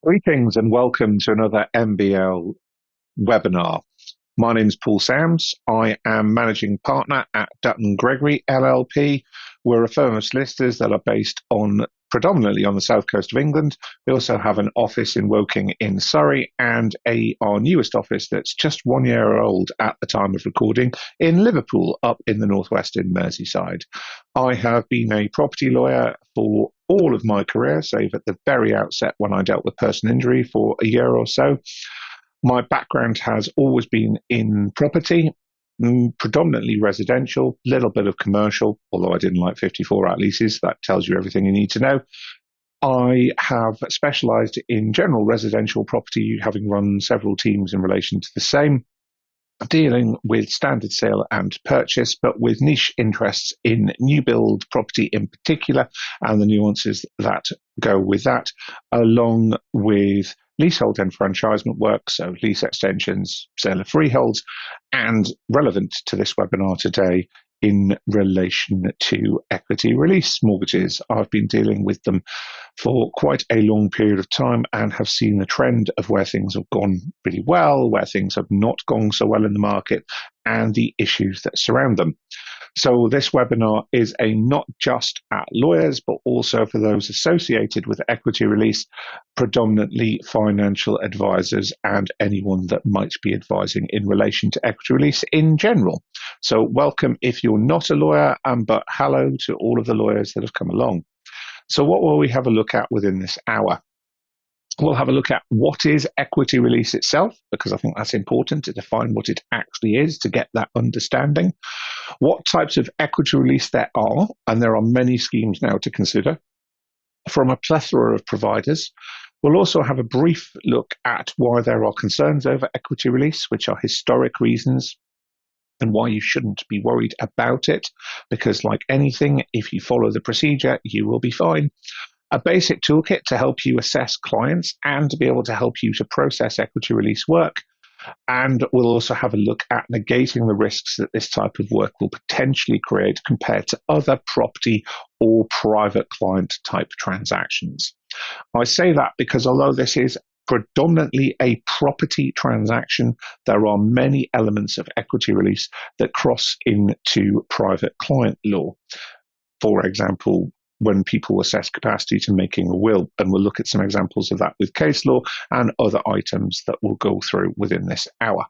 Greetings and welcome to another MBL webinar. My name is Paul Sams. I am managing partner at Dutton Gregory LLP. We're a firm of solicitors that are based predominantly on the south coast of England. We also have an office in Woking in Surrey and our newest office that's just 1 year old at the time of recording in Liverpool up in the northwest in Merseyside. I have been a property lawyer for all of my career, save at the very outset when I dealt with personal injury for a year or so. My background has always been in property, predominantly residential, little bit of commercial, although I didn't like 54-hour leases. That tells you everything you need to know. I have specialised in general residential property, having run several teams in relation to the same, dealing with standard sale and purchase, but with niche interests in new build property in particular, and the nuances that go with that, along with leasehold enfranchisement work, so lease extensions, sale of freeholds, and relevant to this webinar today in relation to equity release mortgages. I've been dealing with them for quite a long period of time and have seen the trend of where things have gone really well, where things have not gone so well in the market, and the issues that surround them. So this webinar is aimed not just at lawyers, but also for those associated with equity release, predominantly financial advisors and anyone that might be advising in relation to equity release in general. So welcome if you're not a lawyer, but hello to all of the lawyers that have come along. So what will we have a look at within this hour? We'll have a look at what is equity release itself, because I think that's important to define what it actually is to get that understanding. What types of equity release there are, and there are many schemes now to consider, from a plethora of providers. We'll also have a brief look at why there are concerns over equity release, which are historic reasons, and why you shouldn't be worried about it, because like anything, if you follow the procedure, you will be fine. A basic toolkit to help you assess clients and to be able to help you to process equity release work. And we'll also have a look at negating the risks that this type of work will potentially create compared to other property or private client type transactions. I say that because although this is predominantly a property transaction, there are many elements of equity release that cross into private client law. For example, when people assess capacity to making a will, and we'll look at some examples of that with case law and other items that we'll go through within this hour.